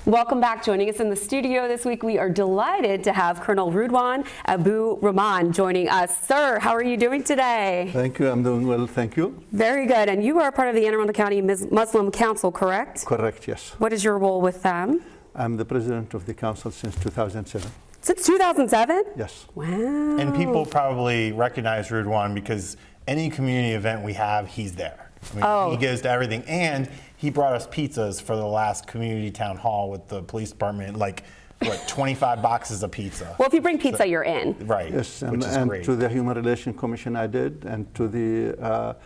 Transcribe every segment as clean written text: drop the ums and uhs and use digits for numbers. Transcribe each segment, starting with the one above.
Welcome back. Joining us in the studio this week, we are delighted to have Colonel Rudwan Abu Rahman joining us. Sir, how are you doing today? Thank you. I'm doing well. Thank you. Very good. And you are part of the Anne Arundel County Muslim Council, correct? Correct, yes. What is your role with them? I'm the president of the council since 2007. Since 2007? Yes. Wow. And people probably recognize Rudwan because any community event we have, he's there. I mean, he goes to everything. And he brought us pizzas for the last community town hall with the police department, like, what, 25 boxes of pizza. Well, if you bring pizza, you're in. Right, Yes, which is and great. to the Human Relations Commission I did, and to the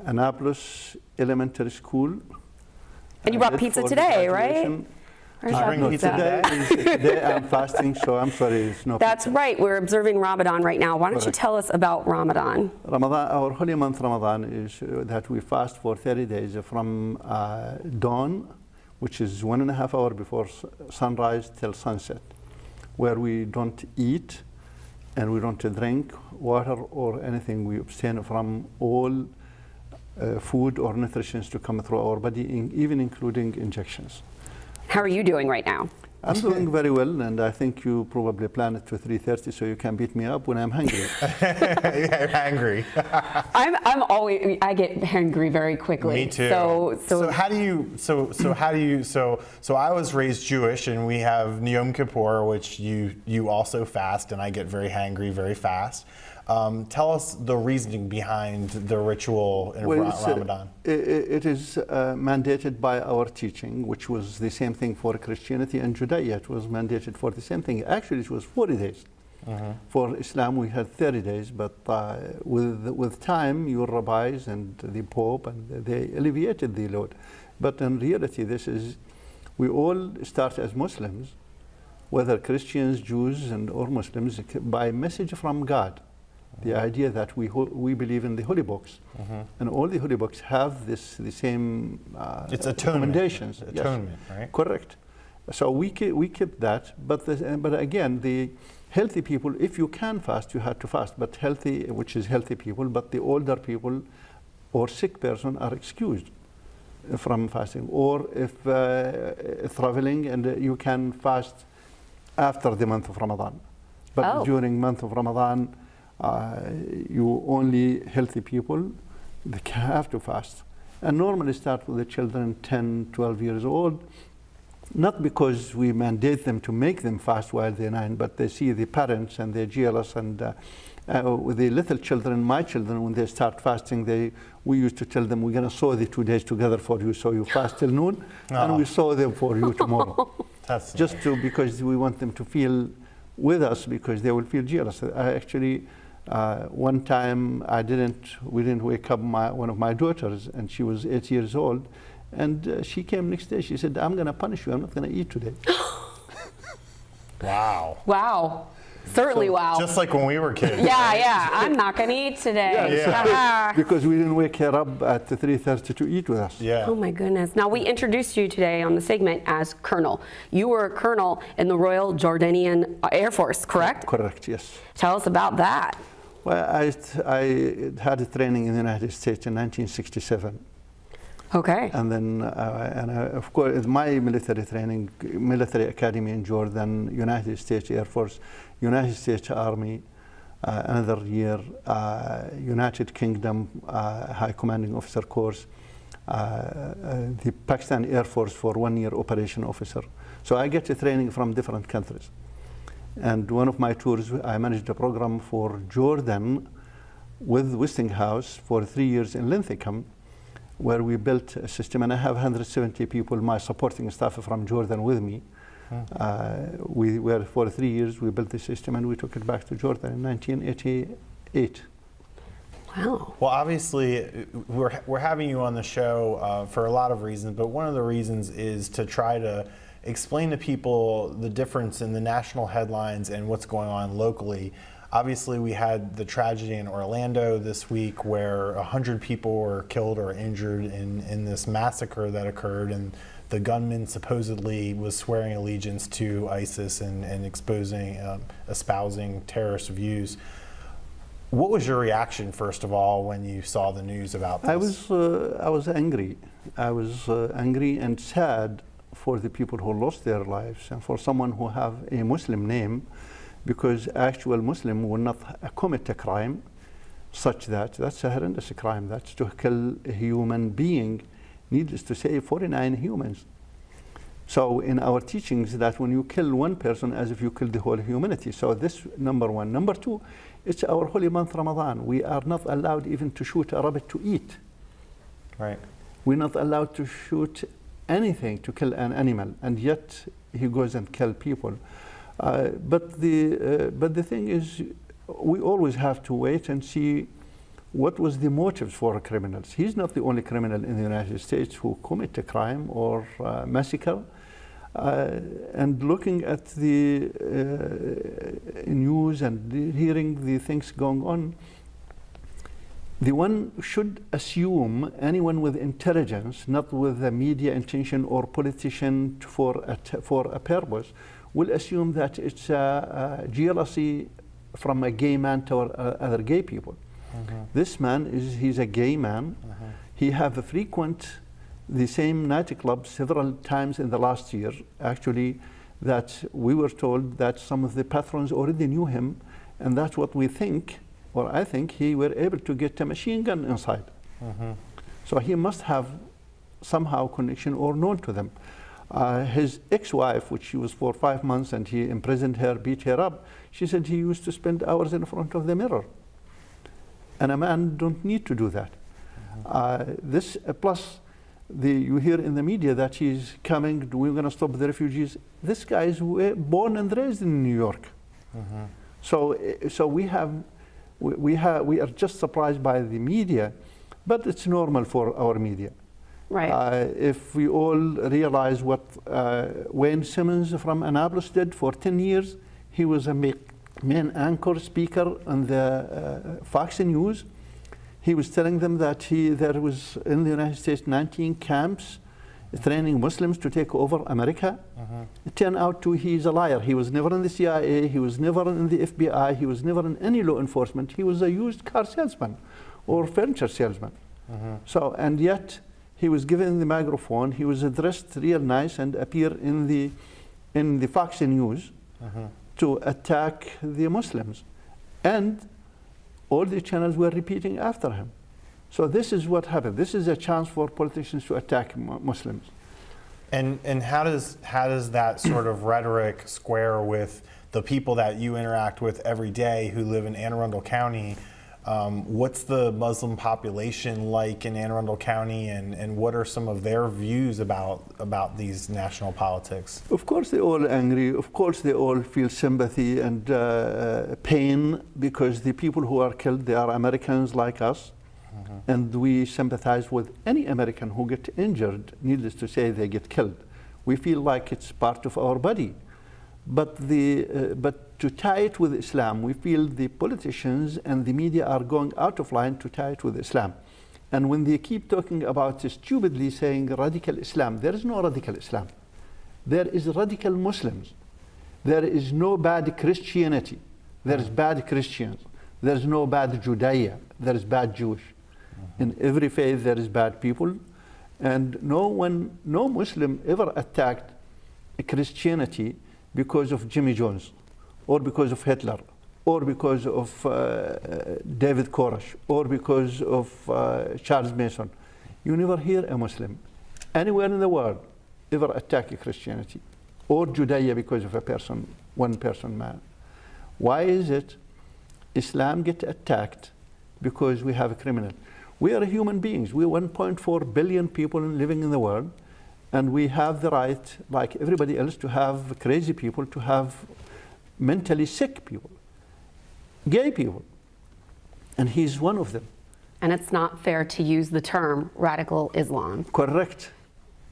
Annapolis Elementary School. And you brought pizza today, right? Where's Did you that bring pizza Today I'm fasting, so I'm sorry, it's no That's pizza. right. We're observing Ramadan right now. Why don't you Correct. tell us about Ramadan? Ramadan, our holy month Ramadan is that we fast for 30 days from dawn, which is 1.5 hours before sunrise till sunset, where we don't eat and we don't drink water or anything. We abstain from all food or nutrition to come through our body, even including injections. How are you doing right now? I'm doing very well, and I think you probably plan it to 3:30, so you can beat me up when I'm hungry. Yeah, I'm angry. I get hangry very quickly. Me too. So how do you? So I was raised Jewish, and we have Yom Kippur, which you also fast, and I get very hangry very fast. Tell us the reasoning behind the ritual in Ramadan. It is mandated by our teaching, which was the same thing for Christianity and Judaism. It was mandated for the same thing. Actually, it was 40 days. For Islam, we had 30 days, but with time, your rabbis and the Pope, and they alleviated the load. But in reality, we all start as Muslims, whether Christians, Jews, or Muslims, by message from God. The idea that we believe in the holy books, and all the holy books have the same It's recommendations. Atonement, right? Correct. So we keep that, but again, the healthy people, if you can fast, you have to fast. But which is healthy people, but the older people or sick person are excused from fasting. Or if traveling, and you can fast after the month of Ramadan. But during month of Ramadan, you only healthy people, they have to fast. And normally start with the children 10, 12 years old, not because we mandate them to make them fast while they're 9, but they see the parents and they're jealous. And with the little children, my children, when they start fasting, we used to tell them, we're going to sew the 2 days together for you, so you fast till noon, and we sew them for you tomorrow. That's Just nice. because we want them to feel with us, because they will feel jealous. I actually, one time we didn't wake up one of my daughters, and she was 8 years old, and she came next day. She said, I'm going to punish you. I'm not going to eat today. Wow. wow. Certainly wow. Just like when we were kids. yeah. I'm not going to eat today. Yeah. Because we didn't wake her up at 3:30 to eat with us. Yeah. Oh my goodness. Now we introduced you today on the segment as Colonel. You were a Colonel in the Royal Jordanian Air Force, correct? Correct, yes. Tell us about that. Well, I had a training in the United States in 1967. Okay. And then, of course, my military training, military academy in Jordan, United States Air Force, United States Army, another year, United Kingdom High Commanding Officer course, the Pakistan Air Force for 1 year operation officer. So I get a training from different countries. And one of my tours, I managed a program for Jordan with Westinghouse for 3 years in Linthicum, where we built a system, and I have 170 people, my supporting staff from Jordan with me. We were, for 3 years, we built the system, and we took it back to Jordan in 1988. Wow. Well, obviously, we're having you on the show for a lot of reasons, but one of the reasons is to try to explain to people the difference in the national headlines and what's going on locally. Obviously, we had the tragedy in Orlando this week where 100 people were killed or injured in this massacre that occurred, and the gunman supposedly was swearing allegiance to ISIS and espousing terrorist views. What was your reaction, first of all, when you saw the news about this? I was angry. I was angry and sad for the people who lost their lives and for someone who have a Muslim name, because actual Muslim will not commit a crime such that's a horrendous crime. That's to kill a human being, needless to say, 49 humans. So in our teachings, that when you kill one person, as if you killed the whole humanity. So this, number one. Number two, it's our holy month Ramadan. We are not allowed even to shoot a rabbit to eat. Right. We're not allowed to shoot anything to kill an animal, and yet he goes and kill people. But the thing is, we always have to wait and see what was the motives for criminals. He's not the only criminal in the United States who commit a crime or massacre. And looking at the news and hearing the things going on, the one should assume, anyone with intelligence, not with a media intention or politician for a purpose, will assume that it's a jealousy from a gay man toward other gay people. This man he's a gay man. He have frequent the same nightclub several times in the last year. Actually, that we were told that some of the patrons already knew him, and that's what we think, or I think, he were able to get a machine gun inside. So he must have somehow connection or known to them. His ex-wife, which she was for 5 months, and he imprisoned her, beat her up, she said he used to spend hours in front of the mirror. And a man don't need to do that. This plus, you hear in the media that he's coming, we're going to stop the refugees. This guy is born and raised in New York. So we are just surprised by the media, but it's normal for our media. Right. If we all realize what Wayne Simmons from Annapolis did for 10 years, he was a main anchor speaker on the Fox News. He was telling them that there was in the United States 19 camps training Muslims to take over America. It turned out he's a liar. He was never in the CIA, he was never in the FBI, he was never in any law enforcement. He was a used car salesman or furniture salesman. So, and yet he was given the microphone, he was dressed real nice and appeared in the Fox News to attack the Muslims. And all the channels were repeating after him. So this is what happened. This is a chance for politicians to attack Muslims. And how does that sort of rhetoric square with the people that you interact with every day who live in Anne Arundel County? What's the Muslim population like in Anne Arundel County, and what are some of their views about these national politics? Of course they're all angry. Of course they all feel sympathy and pain, because the people who are killed, they are Americans like us. And we sympathize with any American who get injured. Needless to say, they get killed. We feel like it's part of our body. But to tie it with Islam, we feel the politicians and the media are going out of line to tie it with Islam. And when they keep talking about stupidly saying radical Islam, there is no radical Islam. There is radical Muslims. There is no bad Christianity. There is bad Christians. There is no bad Judea. There is bad Jewish. In every faith there is bad people. And no Muslim ever attacked Christianity because of Jimmy Jones, or because of Hitler, or because of David Koresh, or because of Charles Manson. You never hear a Muslim anywhere in the world ever attack Christianity or Judea because of one person man. Why is it Islam get attacked? Because we have a criminal. We are human beings. We are 1.4 billion people living in the world, and we have the right, like everybody else, to have crazy people, to have mentally sick people, gay people, and he's one of them. And it's not fair to use the term radical Islam. Correct,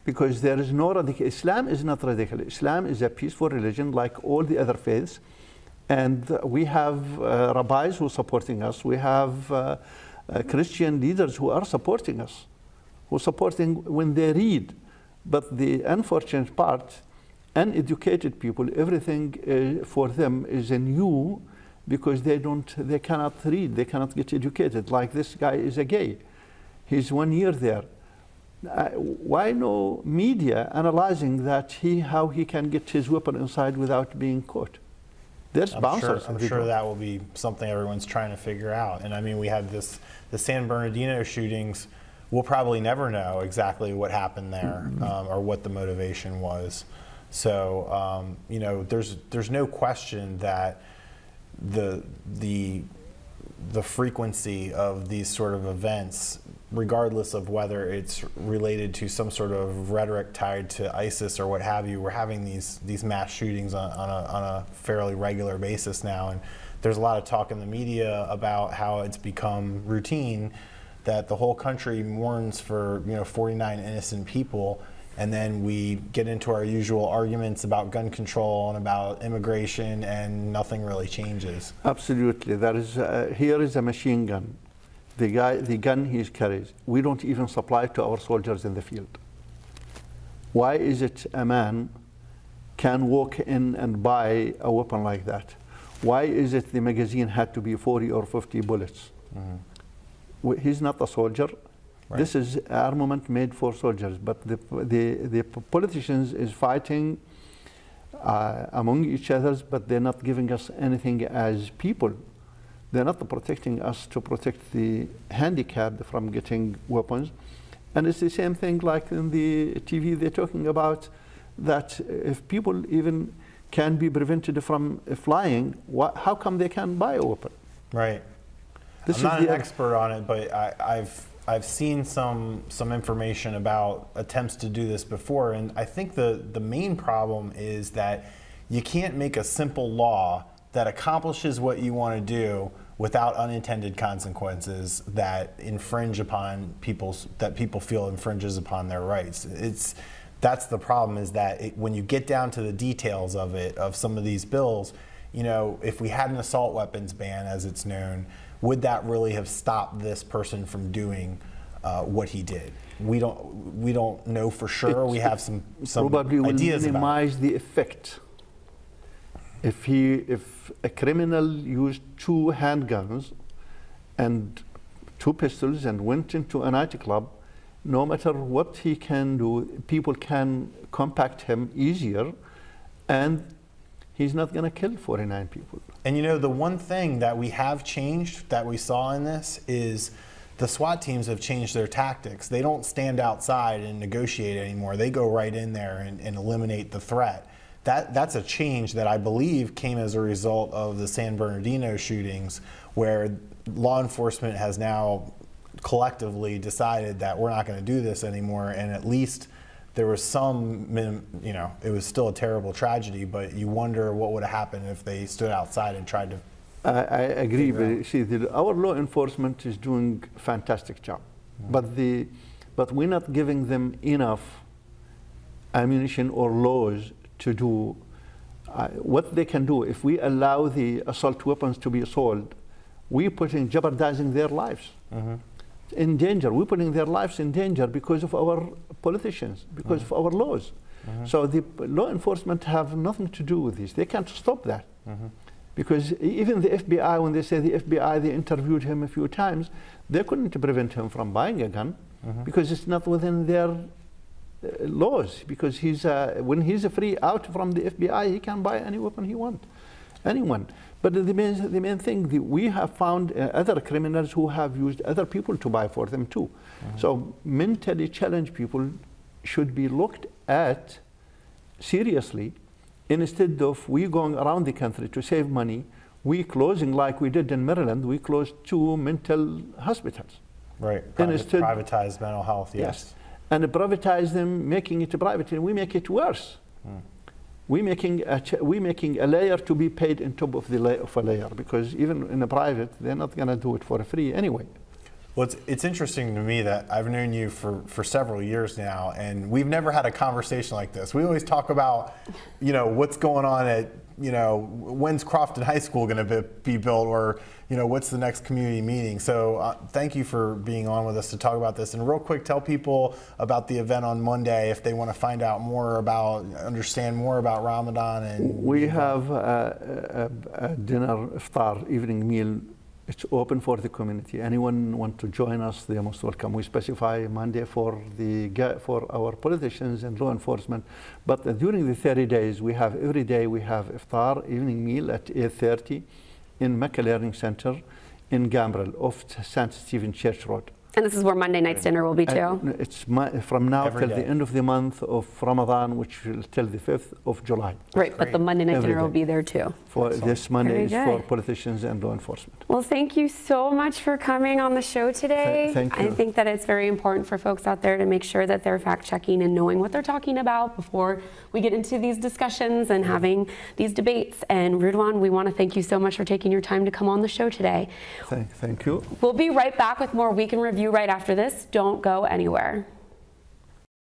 because there is no radical. Islam is not radical. Islam is a peaceful religion like all the other faiths, and we have rabbis who are supporting us. We have Christian leaders who are supporting us, who are supporting when they read. But the unfortunate part, uneducated people, everything for them is new, because they cannot read, they cannot get educated. Like this guy is a gay. He's 1 year there. Why no media analyzing that how he can get his weapon inside without being caught? There's bouncers. I'm sure that will be something everyone's trying to figure out. And I mean, we had the San Bernardino shootings. We'll probably never know exactly what happened there or what the motivation was. So you know, there's no question that the frequency of these sort of events, regardless of whether it's related to some sort of rhetoric tied to ISIS or what have you, we're having these mass shootings on a fairly regular basis now. And there's a lot of talk in the media about how it's become routine that the whole country mourns for 49 innocent people, and then we get into our usual arguments about gun control and about immigration, and nothing really changes. Absolutely. Here is a machine gun. The gun he carries, we don't even supply to our soldiers in the field. Why is it a man can walk in and buy a weapon like that? Why is it the magazine had to be 40 or 50 bullets? He's not a soldier. Right. This is armament made for soldiers, but the politicians is fighting among each other, but they're not giving us anything as people. They're not protecting us to protect the handicapped from getting weapons. And it's the same thing like in the TV, they're talking about that if people even can be prevented from flying, how come they can't buy a weapon? Right. I'm not an expert on it, but I've seen some information about attempts to do this before, and I think the main problem is that you can't make a simple law that accomplishes what you want to do without unintended consequences that infringe upon people feel infringes upon their rights. That's the problem, is that when you get down to the details of some of these bills, if we had an assault weapons ban, as it's known, would that really have stopped this person from doing what he did? We don't know for sure. We have some probably ideas will minimize about the effect. If a criminal used 2 handguns and 2 pistols and went into a nightclub, no matter what he can do, people can compact him easier, and he's not going to kill 49 people. And the one thing that we have changed, that we saw in this, is the SWAT teams have changed their tactics. They don't stand outside and negotiate anymore. They go right in there and eliminate the threat. That's a change that I believe came as a result of the San Bernardino shootings, where law enforcement has now collectively decided that we're not going to do this anymore, and at least there was it was still a terrible tragedy, but you wonder what would have happened if they stood outside and tried to. I agree, but see, our law enforcement is doing a fantastic job, but we're not giving them enough ammunition or laws to do what they can do. If we allow the assault weapons to be sold, we're jeopardizing their lives. In danger. We're putting their lives in danger because of our politicians, because of our laws. So the law enforcement have nothing to do with this. They can't stop that. Because even the FBI, when they say the FBI, they interviewed him a few times, they couldn't prevent him from buying a gun because it's not within their laws. Because when he's free out from the FBI, he can buy any weapon he wants, anyone. But the main thing, we have found other criminals who have used other people to buy for them too. So mentally challenged people should be looked at seriously, instead of we going around the country to save money, we closing, like we did in Maryland, we closed 2 mental hospitals. Right, privatized mental health, yes. And privatize them, making it private, and we make it worse. We're making a layer to be paid on top of a layer, because even in a private, they're not going to do it for free anyway. Well, it's interesting to me that I've known you for several years now, and we've never had a conversation like this. We always talk about, what's going on at, when's Crofton High School going to be built, or, what's the next community meeting. So thank you for being on with us to talk about this. And real quick, tell people about the event on Monday if they want to find out more understand more about Ramadan. And we have a dinner, iftar, evening meal It's open for the community. Anyone want to join us, they're most welcome. We specify Monday for our politicians and law enforcement. But during the 30 days, every day we have iftar, evening meal at 8:30 in Mecca Learning Center in Gambrel off St. Stephen Church Road. And this is where Monday night's dinner will be too? It's from now Every till day. the end of the month of Ramadan, which will till the 5th of July. Right, but the Monday night Every dinner will day. be there too. For this Monday is Very for good. politicians and law enforcement. Well, thank you so much for coming on the show today. Thank I you. think that it's very important for folks out there to make sure that they're fact checking and knowing what they're talking about before we get into these discussions and having these debates. And Rudwan, we want to thank you so much for taking your time to come on the show today. Thank you. We'll be right back with more Week in Review right after this. Don't go anywhere.